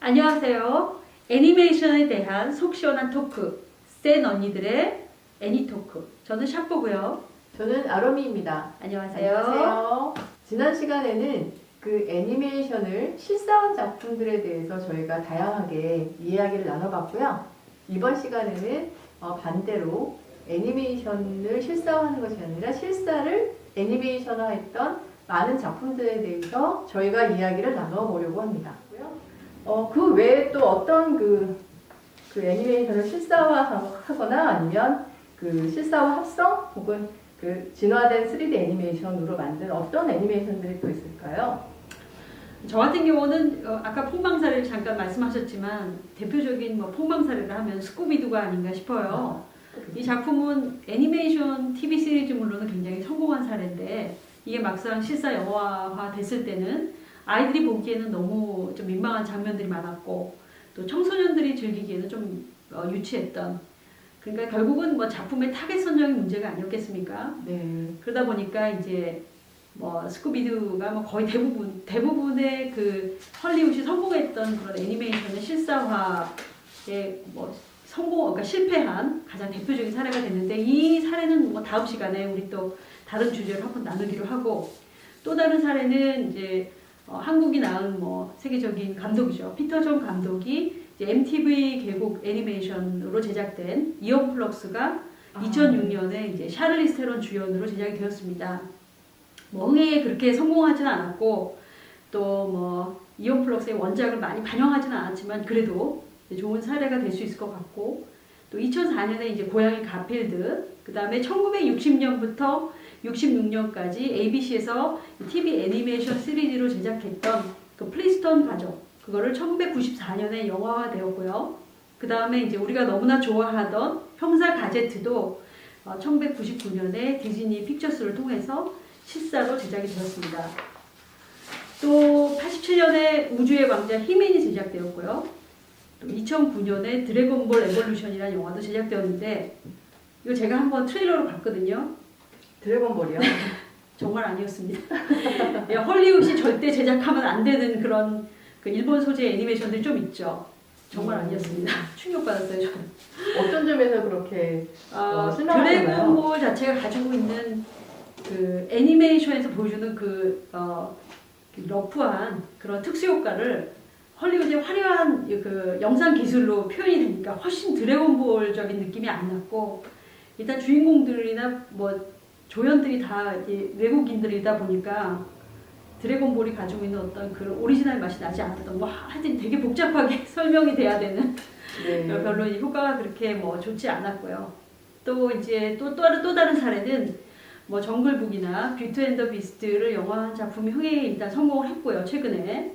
안녕하세요. 애니메이션에 대한 속 시원한 토크, 센 언니들의 애니토크. 저는 샤프고요. 저는 아로미입니다. 안녕하세요. 안녕하세요. 지난 시간에는 그 애니메이션을 실사한 작품들에 대해서 저희가 다양하게 이야기를 나눠봤고요. 이번 시간에는 반대로 애니메이션을 실사화하는 것이 아니라 실사를 애니메이션화했던 많은 작품들에 대해서 저희가 이야기를 나눠보려고 합니다. 그 외에 또 어떤 그 애니메이션을 실사화하거나 아니면 그 실사화 합성 혹은 그 진화된 3D 애니메이션으로 만든 어떤 애니메이션들이 또 있을까요? 저 같은 경우는 아까 폭망사를 잠깐 말씀하셨지만 대표적인 폭망사를 하면 스쿠비두가 아닌가 싶어요. 이 작품은 애니메이션 TV 시리즈물로는 굉장히 성공한 사례인데 이게 막상 실사 영화화 됐을 때는 아이들이 보기에는 너무 좀 민망한 장면들이 많았고 또 청소년들이 즐기기에는 좀 유치했던, 그러니까 결국은 작품의 타겟 선정이 문제가 아니었겠습니까? 네. 그러다 보니까 이제 스쿠비두가 거의 대부분의 그 헐리우드이 성공했던 그런 애니메이션의 실사화에 그러니까 실패한 가장 대표적인 사례가 됐는데, 이 사례는 다음 시간에 우리 또 다른 주제를 한번 나누기로 하고, 또 다른 사례는 이제 한국이 낳은 세계적인 감독이죠. 피터 존 감독이 이제 MTV 계곡 애니메이션으로 제작된 이온 플럭스가 2006년에 이제 샤를리스 테론 주연으로 제작이 되었습니다. 흥행에 그렇게 성공하지는 않았고 또 이온 플럭스의 원작을 많이 반영하지는 않았지만 그래도 좋은 사례가 될 수 있을 것 같고, 또 2004년에 이제 고양이 가필드, 그 다음에 1960년부터 66년까지 ABC에서 TV 애니메이션 시리즈로 제작했던 그 플리스톤 가족, 그거를 1994년에 영화화 되었고요. 그 다음에 이제 우리가 너무나 좋아하던 형사 가제트도 1999년에 디즈니 픽처스를 통해서 실사로 제작이 되었습니다. 또 87년에 우주의 왕자 히맨이 제작되었고요. 또 2009년에 드래곤볼 에볼루션이라는 영화도 제작되었는데, 이거 제가 한번 트레일러로 봤거든요. 드래곤볼이요? 정말 아니었습니다. 헐리우드이 절대 제작하면 안 되는 그런 그 일본 소재 애니메이션들이 좀 있죠. 정말 아니었습니다. 충격받았어요, 저는. 어떤 점에서 그렇게 실망하셨나요? 드래곤볼 자체가 가지고 있는 그 애니메이션에서 보여주는 그 러프한 그런 특수 효과를 헐리우드의 화려한 그 영상 기술로 표현이 되니까 훨씬 드래곤볼적인 느낌이 안 났고, 일단 주인공들이나 조연들이 다 외국인들이다 보니까 드래곤볼이 가지고 있는 어떤 그런 오리지널 맛이 나지 않았던, 하여튼 되게 복잡하게 설명이 돼야 되는 네. 별로 효과가 그렇게 좋지 않았고요. 또 이제 또 다른 사례는 정글북이나 뷰티 앤 더 비스트를 영화한 작품이 흥행에 일단 성공을 했고요, 최근에.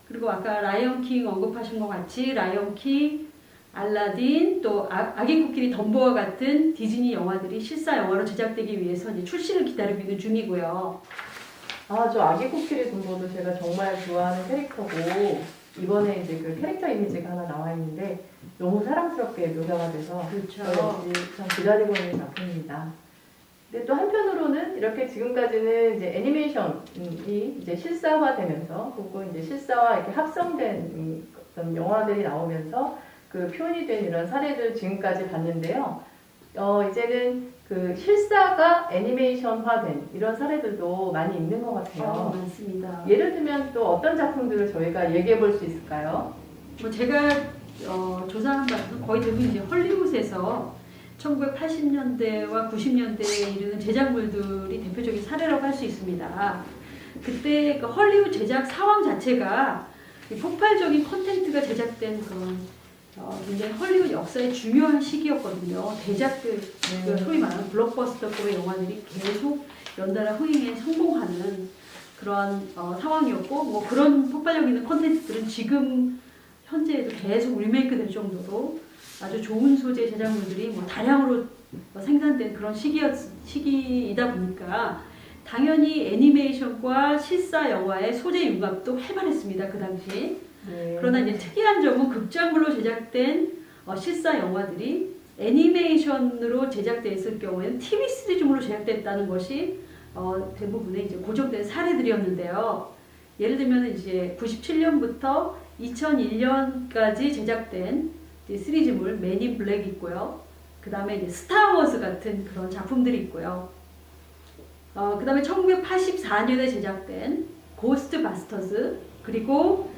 그리고 아까 라이언킹 언급하신 것 같이 라이언킹, 알라딘, 또 아기 코끼리 덤보와 같은 디즈니 영화들이 실사 영화로 제작되기 위해서 이제 출시를 기다리고 있는 중이고요. 저 아기 코끼리 덤보도 제가 정말 좋아하는 캐릭터고, 이번에 이제 그 캐릭터 이미지가 하나 나와 있는데 너무 사랑스럽게 묘사가 돼서 그렇죠. 참 기다리고 있는 작품입니다. 근데 또 한편으로는 이렇게 지금까지는 이제 애니메이션이 이제 실사화되면서 혹은 이제 실사와 이렇게 합성된 어떤 영화들이 나오면서 그 표현이 된 이런 사례들 지금까지 봤는데요. 이제는 그 실사가 애니메이션화된 이런 사례들도 많이 있는 것 같아요. 많습니다. 예를 들면 또 어떤 작품들을 저희가 얘기해 볼 수 있을까요? 제가 조사한 바는 거의 대부분 이제 헐리우드에서 1980년대와 90년대에 이르는 제작물들이 대표적인 사례라고 할 수 있습니다. 그때 그 헐리우드 제작 상황 자체가 폭발적인 콘텐츠가 제작된 그런 굉장히 헐리우드 역사의 중요한 시기였거든요. 대작들, 소위 말하는 블록버스터급의 영화들이 계속 연달아 흥행에 성공하는 그런 상황이었고, 그런 폭발력 있는 콘텐츠들은 지금 현재에도 계속 리메이크 될 정도로 아주 좋은 소재 제작물들이 다량으로 생산된 그런 시기이다 보니까 당연히 애니메이션과 실사 영화의 소재 융합도 활발했습니다, 그 당시. 그러나 이제 특이한 점은 극장물로 제작된 실사 영화들이 애니메이션으로 제작됐을 경우에는 TV 시리즈물로 제작됐다는 것이 대부분의 이제 고정된 사례들이었는데요. 예를 들면 이제 97년부터 2001년까지 제작된 이제 시리즈물 맨 인 블랙 있고요. 그 다음에 이제 스타워즈 같은 그런 작품들이 있고요. 그 다음에 1984년에 제작된 고스트 바스터즈, 그리고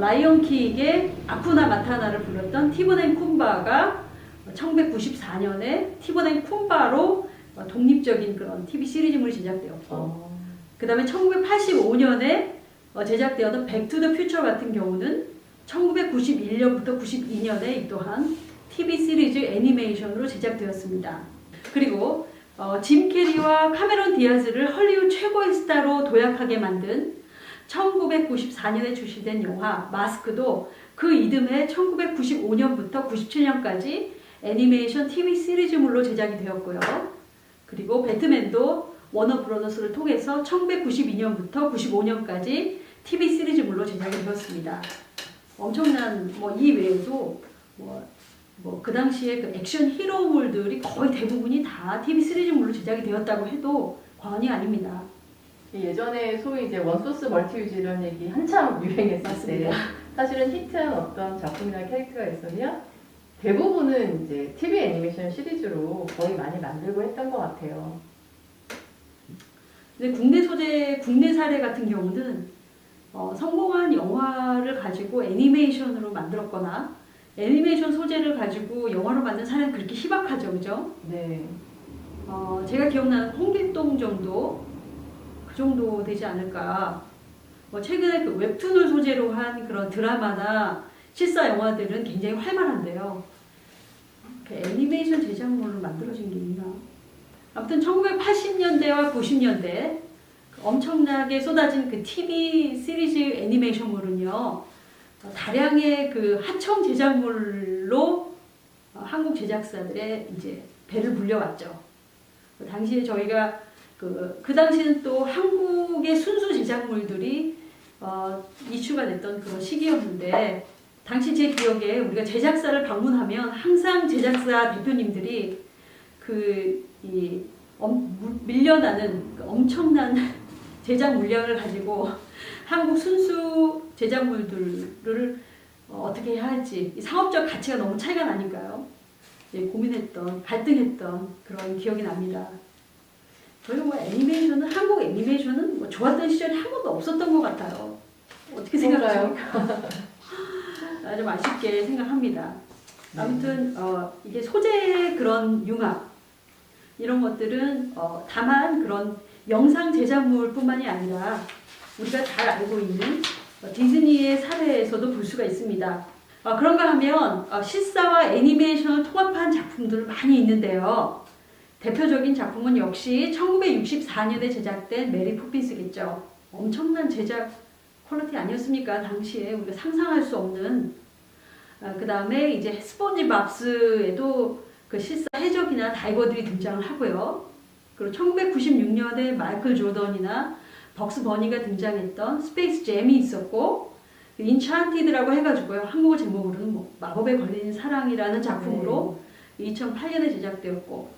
라이언 킹의 아쿠나 마타나를 불렀던 티본 앤 쿰바가 1994년에 티본 앤 쿰바로 독립적인 그런 TV 시리즈물이 제작되었고, 그 다음에 1985년에 제작되었던 백투더 퓨처 같은 경우는 1991년부터 92년에 이 또한 TV 시리즈 애니메이션으로 제작되었습니다. 그리고 짐 캐리와 카메론 디아즈를 헐리우드 최고의 스타로 도약하게 만든 1994년에 출시된 영화 마스크도 그 이듬해 1995년부터 97년까지 애니메이션 TV 시리즈물로 제작이 되었고요. 그리고 배트맨도 워너 브로더스를 통해서 1992년부터 95년까지 TV 시리즈물로 제작이 되었습니다. 엄청난 이 외에도 그 당시에 그 액션 히로물들이 거의 대부분이 다 TV 시리즈물로 제작이 되었다고 해도 과언이 아닙니다. 예전에 소위 이제 원소스 멀티유즈 이런 얘기 한참 유행했을 때 사실은 히트한 어떤 작품이나 캐릭터가 있으면 대부분은 이제 TV 애니메이션 시리즈로 거의 많이 만들고 했던 것 같아요. 근데 국내 사례 같은 경우는 성공한 영화를 가지고 애니메이션으로 만들었거나 애니메이션 소재를 가지고 영화로 만든 사례는 그렇게 희박하죠, 그죠? 네. 제가 기억나는 홍길동 그 정도 되지 않을까. 최근에 그 웹툰을 소재로 한 그런 드라마나 실사 영화들은 굉장히 활발한데요. 애니메이션 제작물로 만들어진 게 있나? 아무튼 1980년대와 90년대 엄청나게 쏟아진 그 TV 시리즈 애니메이션물은요, 다량의 그 하청 제작물로 한국 제작사들의 이제 배를 불려왔죠. 당시에 저희가 그 당시는 또 한국의 순수 제작물들이 이슈가 됐던 그런 시기였는데, 당시 제 기억에 우리가 제작사를 방문하면 항상 제작사 대표님들이 밀려나는 그 엄청난 제작 물량을 가지고 한국 순수 제작물들을 어떻게 해야 할지, 사업적 가치가 너무 차이가 나니까요. 갈등했던 그런 기억이 납니다. 저희가 애니메이션은, 한국 애니메이션은 좋았던 시절이 한 번도 없었던 것 같아요. 어떻게 생각하십니까? 좀 아쉽게 생각합니다. 아무튼 이게 소재의 그런 융합 이런 것들은 다만 그런 영상 제작물뿐만이 아니라 우리가 잘 알고 있는 디즈니의 사례에서도 볼 수가 있습니다. 그런가 하면 실사와 애니메이션을 통합한 작품들 많이 있는데요. 대표적인 작품은 역시 1964년에 제작된 메리 포핀스겠죠. 엄청난 제작 퀄리티 아니었습니까? 당시에 우리가 상상할 수 없는. 그 다음에 이제 스폰지밥스에도 그 실사 해적이나 다이버들이 등장을 하고요. 그리고 1996년에 마이클 조던이나 벅스 버니가 등장했던 스페이스 잼이 있었고, 인찬티드라고 해가지고요. 한국어 제목으로는 마법에 걸린 사랑이라는 작품으로 2008년에 제작되었고,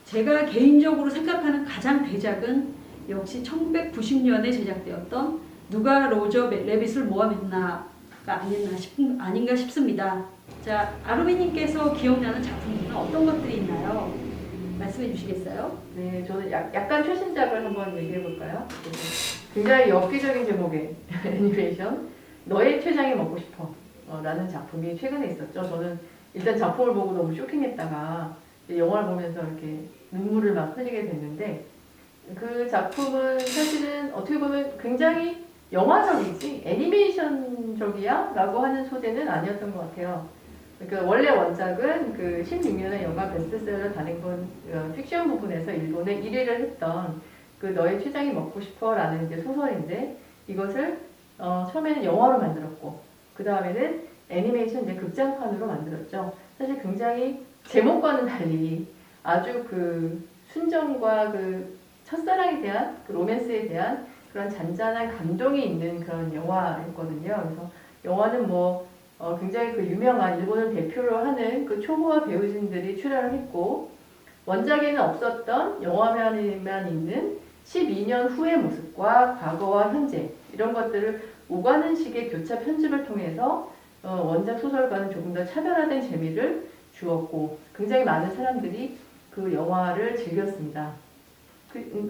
제가 개인적으로 생각하는 가장 대작은 역시 1990년에 제작되었던 누가 로저 레빗을 모함했나가 아닌가 싶습니다. 자, 아루미님께서 기억나는 작품들은 어떤 것들이 있나요? 말씀해 주시겠어요? 네, 저는 약간 최신작을 한번 얘기해 볼까요? 굉장히 엽기적인 제목의 애니메이션 너의 췌장이 먹고 싶어 라는 작품이 최근에 있었죠. 저는 일단 작품을 보고 너무 쇼킹했다가 영화를 보면서 이렇게 눈물을 막 흘리게 됐는데, 그 작품은 사실은 어떻게 보면 굉장히 영화적이지 애니메이션적이야? 라고 하는 소재는 아니었던 것 같아요. 그러니까 원래 원작은 그 16년에 영화 베스트셀러 단행본 픽션 부분에서 일본에 1위를 했던 그 너의 췌장이 먹고 싶어 라는 이제 소설인데, 이것을 처음에는 영화로 만들었고 그 다음에는 애니메이션 이제 극장판으로 만들었죠. 사실 굉장히 제목과는 달리 아주 그 순정과 그 첫사랑에 대한 그 로맨스에 대한 그런 잔잔한 감동이 있는 그런 영화였거든요. 그래서 영화는 굉장히 그 유명한 일본을 대표로 하는 그 초보와 배우진들이 출연을 했고, 원작에는 없었던 영화만에만 있는 12년 후의 모습과 과거와 현재 이런 것들을 오가는 식의 교차 편집을 통해서 원작 소설과는 조금 더 차별화된 재미를 주었고 굉장히 많은 사람들이 그 영화를 즐겼습니다.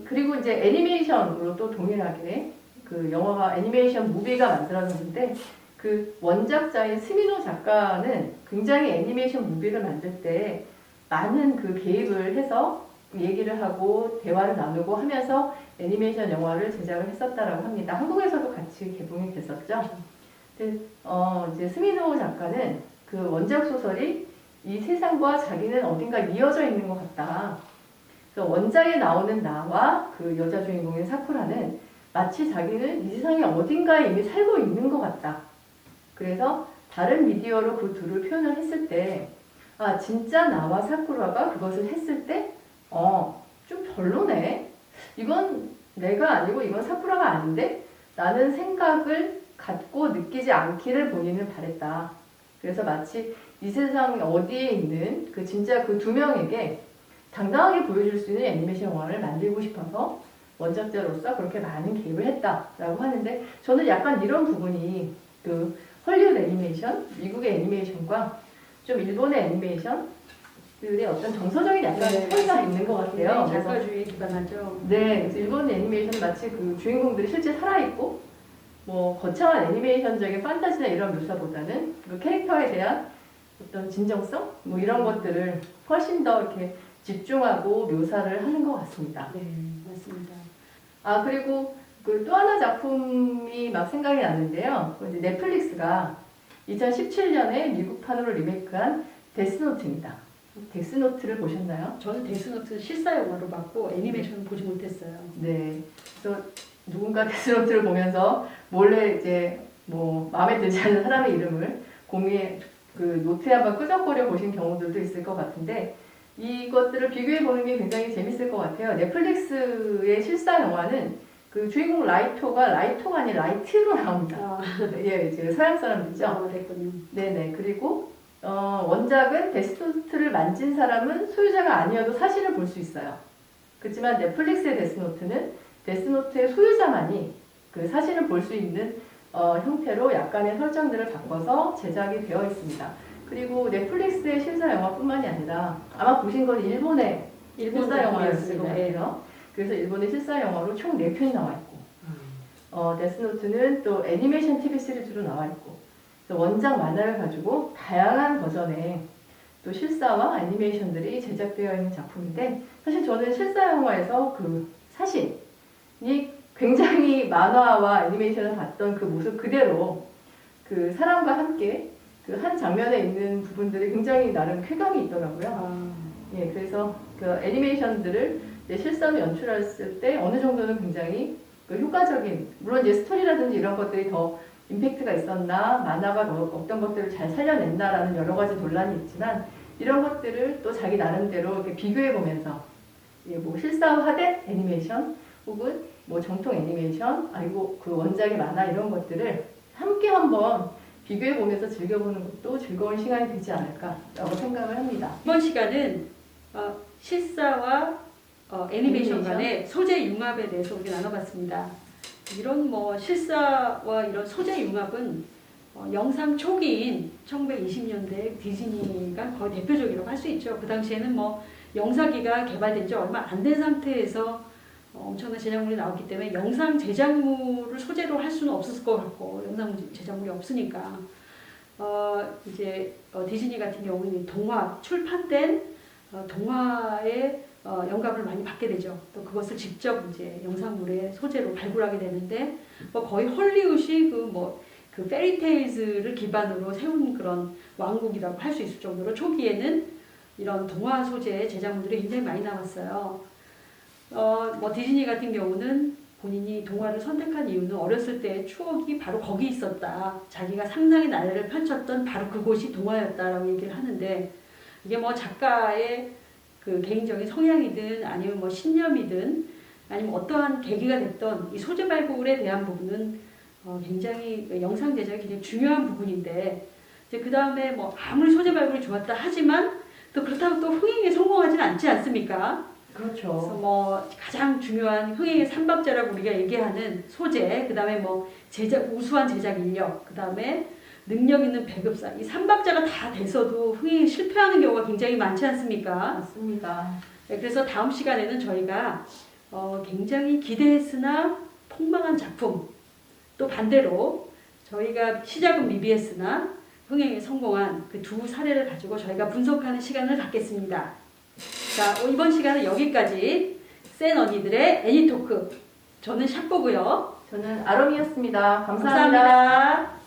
그리고 이제 애니메이션으로 또 동일하게 그 영화가 애니메이션 무비가 만들어졌는데 그 원작자인 스미노 작가는 굉장히 애니메이션 무비를 만들 때 많은 그 개입을 해서 얘기를 하고 대화를 나누고 하면서 애니메이션 영화를 제작을 했었다라고 합니다. 한국에서도 같이 개봉이 됐었죠. 근데 이제 스미노 작가는 그 원작 소설이 이 세상과 자기는 어딘가 이어져 있는 것 같다. 그래서 원작에 나오는 나와 그 여자 주인공인 사쿠라는 마치 자기는 이 세상에 어딘가에 이미 살고 있는 것 같다. 그래서 다른 미디어로 그 둘을 표현을 했을 때, 아, 진짜 나와 사쿠라가 그것을 했을 때, 좀 별로네. 이건 내가 아니고 이건 사쿠라가 아닌데? 라는 생각을 갖고 느끼지 않기를 본인은 바랬다. 그래서 마치 이 세상 어디에 있는 그 진짜 그 두 명에게 당당하게 보여줄 수 있는 애니메이션 영화를 만들고 싶어서 원작자로서 그렇게 많은 개입을 했다라고 하는데 저는 약간 이런 부분이 그 헐리우드 애니메이션, 미국의 애니메이션과 좀 일본의 애니메이션들의 어떤 정서적인 약간 차이가 있는 것 같아요. 작가주의에 기반하죠. 네, 그래서 일본 애니메이션은 마치 그 주인공들이 실제 살아있고 뭐 거창한 애니메이션적인 판타지나 이런 묘사보다는 그 캐릭터에 대한 어떤 진정성 뭐 이런 것들을 훨씬 더 이렇게 집중하고 묘사를 하는 것 같습니다. 네, 맞습니다. 아 그리고 그 또 하나 작품이 막 생각이 나는데요. 이제 넷플릭스가 2017년에 미국판으로 리메이크한 데스노트입니다. 데스노트를 보셨나요? 저는 데스노트 실사 영화로 봤고 애니메이션은 보지 못했어요. 네. 그래서 누군가 데스노트를 보면서 몰래 이제 뭐 마음에 들지 않는 사람의 이름을 공유해 그 노트에 한번 끄적거려 보신 경우들도 있을 것 같은데 이것들을 비교해 보는 게 굉장히 재밌을 것 같아요. 넷플릭스의 실사 영화는 그 주인공 라이토가 아니라 라이트로 나옵니다. 예, 이제 서양 사람들이죠. 됐군요. 네네. 그리고 원작은 데스노트를 만진 사람은 소유자가 아니어도 사실을 볼 수 있어요. 그렇지만 넷플릭스의 데스노트는 데스노트의 소유자만이 그 사실을 볼 수 있는 형태로 약간의 설정들을 바꿔서 제작이 되어 있습니다. 그리고 넷플릭스의 실사 영화뿐만이 아니라 아마 보신 건 일본의 실사 영화였을 것 같아요. 그래서 일본의 실사 영화로 총 4편이 나와 있고 데스노트는 또 애니메이션 TV 시리즈로 나와 있고 원작 만화를 가지고 다양한 버전의 또 실사와 애니메이션들이 제작되어 있는 작품인데 사실 저는 실사 영화에서 그 사신이 굉장히 만화와 애니메이션을 봤던 그 모습 그대로 그 사람과 함께 그 한 장면에 있는 부분들이 굉장히 나름 쾌감이 있더라고요. 예, 그래서 그 애니메이션들을 이제 실사로 연출했을 때 어느 정도는 굉장히 그 효과적인 물론 이제 스토리라든지 이런 것들이 더 임팩트가 있었나 만화가 어떤 것들을 잘 살려냈나라는 여러 가지 논란이 있지만 이런 것들을 또 자기 나름대로 이렇게 비교해 보면서 뭐 실사화된 애니메이션 혹은 뭐 정통 애니메이션 아니고 그 원작의 만화 이런 것들을 함께 한번 비교해 보면서 즐겨보는 것도 즐거운 시간이 되지 않을까라고 생각을 합니다. 이번 시간은 실사와 애니메이션 간의 소재 융합에 대해서 우리 나눠봤습니다. 이런 뭐 실사와 이런 소재 융합은 영상 초기인 1920년대 디즈니가 거의 대표적이라고 할 수 있죠. 그 당시에는 뭐 영상기가 개발된 지 얼마 안 된 상태에서 엄청난 제작물이 나왔기 때문에 영상 제작물을 소재로 할 수는 없었을 것 같고 영상 제작물이 없으니까 이제 디즈니 같은 경우는 동화 출판된 동화의 영감을 많이 받게 되죠. 또 그것을 직접 이제 영상물의 소재로 발굴하게 되는데 뭐 거의 헐리우드이 그 페리테일즈를 기반으로 세운 그런 왕국이라고 할 수 있을 정도로 초기에는 이런 동화 소재의 제작물들이 굉장히 많이 나왔어요. 뭐 디즈니 같은 경우는 본인이 동화를 선택한 이유는 어렸을 때의 추억이 바로 거기 있었다. 자기가 상상의 나래를 펼쳤던 바로 그곳이 동화였다라고 얘기를 하는데 이게 뭐 작가의 그 개인적인 성향이든 아니면 뭐 신념이든 아니면 어떠한 계기가 됐던 이 소재 발굴에 대한 부분은 굉장히 영상 제작이 굉장히 중요한 부분인데 이제 그 다음에 뭐 아무리 소재 발굴이 좋았다 하지만 또 그렇다고 또 흥행에 성공하지는 않지 않습니까? 그렇죠. 그래서 뭐 가장 중요한 흥행의 삼박자라고 우리가 얘기하는 소재, 그 다음에 뭐 제작, 우수한 제작 인력, 그 다음에 능력 있는 배급사, 이 삼박자가 다 돼서도 흥행이 실패하는 경우가 굉장히 많지 않습니까? 맞습니다. 네, 그래서 다음 시간에는 저희가 굉장히 기대했으나 폭망한 작품, 또 반대로 저희가 시작은 미비했으나 흥행에 성공한 그 두 사례를 가지고 저희가 분석하는 시간을 갖겠습니다. 자, 이번 시간은 여기까지. 센 언니들의 애니토크. 저는 샤코고요. 저는 아롬이었습니다. 감사합니다. 감사합니다.